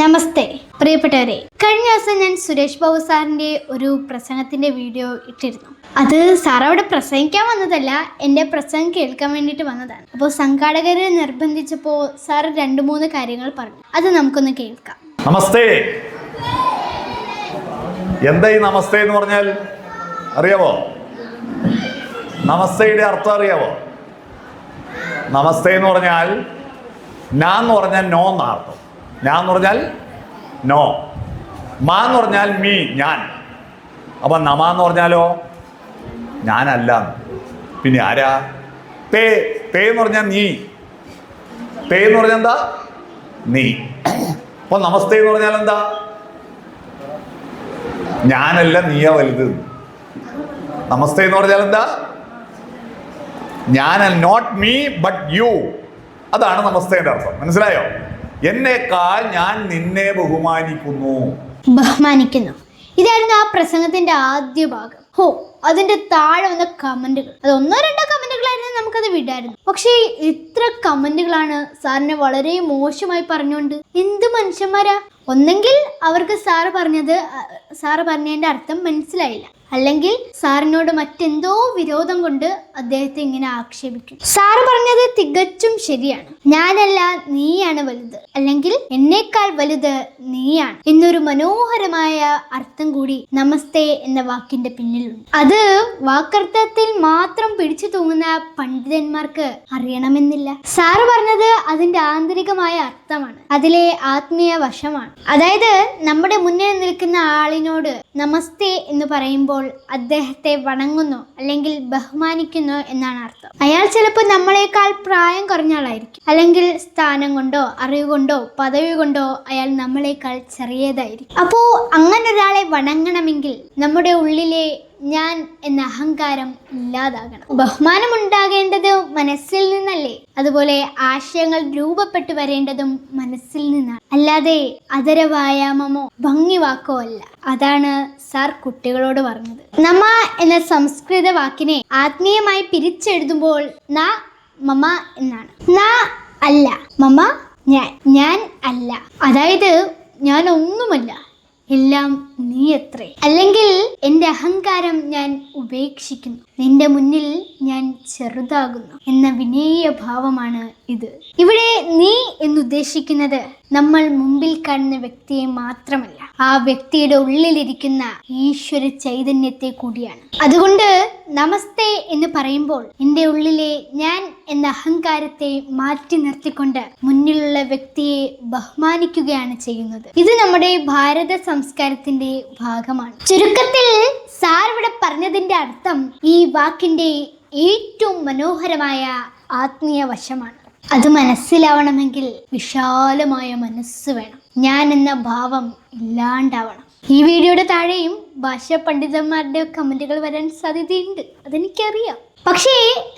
നമസ്തേ പ്രിയപ്പെട്ടവരെ, കഴിഞ്ഞ ദിവസം ഞാൻ സുരേഷ് ബാബു സാറിൻ്റെ ഒരു പ്രസംഗത്തിൻ്റെ വീഡിയോ ഇട്ടിരുന്നു. അത് സാർ അവിടെ പ്രസംഗിക്കാൻ വന്നതല്ല, എൻ്റെ പ്രസംഗം കേൾക്കാൻ വേണ്ടിയിട്ട് വന്നതാണ്. അപ്പോൾ സംഘാടകർ നിർബന്ധിച്ചപ്പോൾ സാർ 2-3 കാര്യങ്ങൾ പറഞ്ഞു. അത് നമുക്കൊന്ന് കേൾക്കാം. നമസ്തേ. എന്താ ഈ നമസ്തേ എന്ന് പറഞ്ഞാൽ അറിയാവോ? നമസ്തയുടെ അർത്ഥം അറിയാവോ? നമസ്തേ എന്ന് പറഞ്ഞാൽ ഞാൻ എന്ന് പറഞ്ഞാൽ നോ എന്നർത്ഥം. ഞാൻ എന്ന് പറഞ്ഞാൽ നോ, മാ എന്ന് പറഞ്ഞാൽ മീ ഞാൻ. അപ്പം നമ എന്ന് പറഞ്ഞാലോ ഞാനല്ല, പിന്നെ ആരാ? തേ. തേ എന്ന് പറഞ്ഞാൽ നീ. തേ എന്ന് പറഞ്ഞാൽ എന്താ? നീ. അപ്പൊ നമസ്തേ എന്ന് പറഞ്ഞാൽ എന്താ? ഞാനല്ല, നീയാ വലുത്. നമസ്തേ എന്ന് പറഞ്ഞാൽ എന്താ? ഞാനല്ല, നോട്ട് മീ ബട്ട് യു. അതാണ് നമസ്തേന്റെ അർത്ഥം. മനസ്സിലായോ? എന്നേക്കാൾ ഞാൻ നിന്നെ ബഹുമാനിക്കുന്നു. ഇതായിരുന്നു ആ പ്രസംഗത്തിന്റെ ആദ്യ ഭാഗം. അതിന്റെ താഴെ വന്ന കമന്റുകൾ, അത് 1-2 കമന്റുകളായിരുന്നു, നമുക്കത് വിടായിരുന്നു. പക്ഷേ ഇത്ര കമന്റുകളാണ് സാറിനെ വളരെ മോശമായി പറഞ്ഞുകൊണ്ട്. എന്ത് മനുഷ്യന്മാരാ! ഒന്നെങ്കിൽ അവർക്ക് സാറ് പറഞ്ഞതിന്റെ അർത്ഥം മനസ്സിലായില്ല, അല്ലെങ്കിൽ സാറിനോട് മറ്റെന്തോ വിരോധം കൊണ്ട് അദ്ദേഹത്തെ ഇങ്ങനെ ആക്ഷേപിക്കും. സാറ് പറഞ്ഞത് തികച്ചും ശരിയാണ്. ഞാനല്ല, നീയാണ് വലുത്, അല്ലെങ്കിൽ എന്നേക്കാൾ വലുത് നീയാണ് എന്നൊരു മനോഹരമായ അർത്ഥം കൂടി നമസ്തേ എന്ന വാക്കിന്റെ പിന്നിലുണ്ട്. അത് വാക്കർത്ഥത്തിൽ മാത്രം പിടിച്ചു തൂങ്ങുന്ന പണ്ഡിതന്മാർക്ക് അറിയണമെന്നില്ല. സാറ് പറഞ്ഞത് അതിന്റെ ആന്തരികമായ അർത്ഥമാണ്, അതിലെ ആത്മീയ വശമാണ്. അതായത് നമ്മുടെ മുന്നിൽ നിൽക്കുന്ന ആളിനോട് നമസ്തേ എന്ന് പറയുമ്പോൾ അദ്ദേഹത്തെ വണങ്ങുന്നു അല്ലെങ്കിൽ ബഹുമാനിക്കുന്നു എന്നാണ് അർത്ഥം. അയാൾ ചിലപ്പോൾ നമ്മളെക്കാൾ പ്രായം കുറഞ്ഞ ആളായിരിക്കും, അല്ലെങ്കിൽ സ്ഥാനം കൊണ്ടോ അറിവ് കൊണ്ടോ പദവി കൊണ്ടോ അയാൾ നമ്മളെക്കാൾ ചെറിയതായിരിക്കും. അപ്പോൾ അങ്ങനെ ഒരാളെ വണങ്ങണമെങ്കിൽ നമ്മുടെ ഉള്ളിലെ ഞാൻ എന്ന അഹങ്കാരം ഇല്ലാതാകണം. ബഹുമാനം ഉണ്ടാകേണ്ടത് മനസ്സിൽ നിന്നല്ലേ? അതുപോലെ ആശയങ്ങൾ രൂപപ്പെട്ടു വരേണ്ടതും മനസ്സിൽ നിന്നാണ്, അല്ലാതെ അതരവ്യായാമമോ ഭംഗിവാക്കോ അല്ല. അതാണ് സാർ കുട്ടികളോട് പറഞ്ഞത്. നമ എന്ന സംസ്കൃത വാക്കിനെ ആത്മീയമായി പിരിച്ചെഴുതുമ്പോൾ ന മമ എന്നാണ്. ന അല്ല, മമ ഞാൻ. ഞാൻ അല്ല, അതായത് ഞാൻ ഒന്നുമല്ല, എല്ലാം നീ അത്രേ. അല്ലെങ്കിൽ എൻ്റെ അഹങ്കാരം ഞാൻ ഉപേക്ഷിക്കുന്നു, നിന്റെ മുന്നിൽ ഞാൻ ചെറുതാകുന്നു എന്ന വിനയ ഭാവമാണ് ഇത്. ഇവിടെ നീ എന്നുദ്ദേശിക്കുന്നത് നമ്മൾ മുമ്പിൽ കാണുന്ന വ്യക്തിയെ മാത്രമല്ല, ആ വ്യക്തിയുടെ ഉള്ളിലിരിക്കുന്ന ഈശ്വര ചൈതന്യത്തെ കൂടിയാണ്. അതുകൊണ്ട് നമസ്തേ എന്ന് പറയുമ്പോൾ എൻ്റെ ഉള്ളിലെ ഞാൻ എന്ന അഹങ്കാരത്തെ മാറ്റി നിർത്തിക്കൊണ്ട് മുന്നിലുള്ള വ്യക്തിയെ ബഹുമാനിക്കുകയാണ് ചെയ്യുന്നത്. ഇത് നമ്മുടെ ഭാരത സംസ്കാരത്തിന്റെ ഭാഗമാണ്. ചുരുക്കത്തിൽ സാർ ഇവിടെ പറഞ്ഞതിന്റെ അർത്ഥം ഈ വാക്കിന്റെ ഏറ്റവും മനോഹരമായ ആത്മീയ വശമാണ്. അത് മനസ്സിലാവണമെങ്കിൽ വിശാലമായ മനസ്സ് വേണം. ഞാൻ എന്ന ഭാവം ഇല്ലാണ്ടാവണം. ഈ വീഡിയോയുടെ താഴെയും ഭാഷാ പണ്ഡിതന്മാരുടെ കമന്റുകൾ വരാൻ സാധ്യതയുണ്ട്, അതെനിക്കറിയാം. പക്ഷേ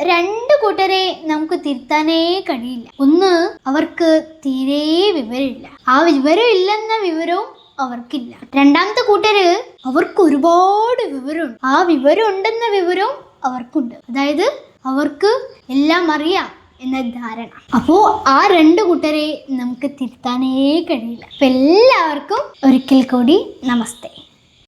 2 കൂട്ടരെ നമുക്ക് തിരുത്താനേ കഴിയില്ല. ഒന്ന്, അവർക്ക് തീരെ വിവരമില്ല, ആ വിവരം ഇല്ലെന്ന വിവരവും അവർക്കില്ല. 2ാമത്തെ കൂട്ടര് അവർക്ക് ഒരുപാട് വിവരമുണ്ട്, ആ വിവരം ഉണ്ടെന്ന വിവരവും അവർക്കുണ്ട്. അതായത് അവർക്ക് എല്ലാം അറിയാം എന്ന ധാരണ. അപ്പോൾ ആ 2 കൂട്ടരെ നമുക്ക് തിരുത്താനേ കഴിയില്ല. അപ്പം എല്ലാവർക്കും ഒരിക്കൽ കൂടി നമസ്തേ.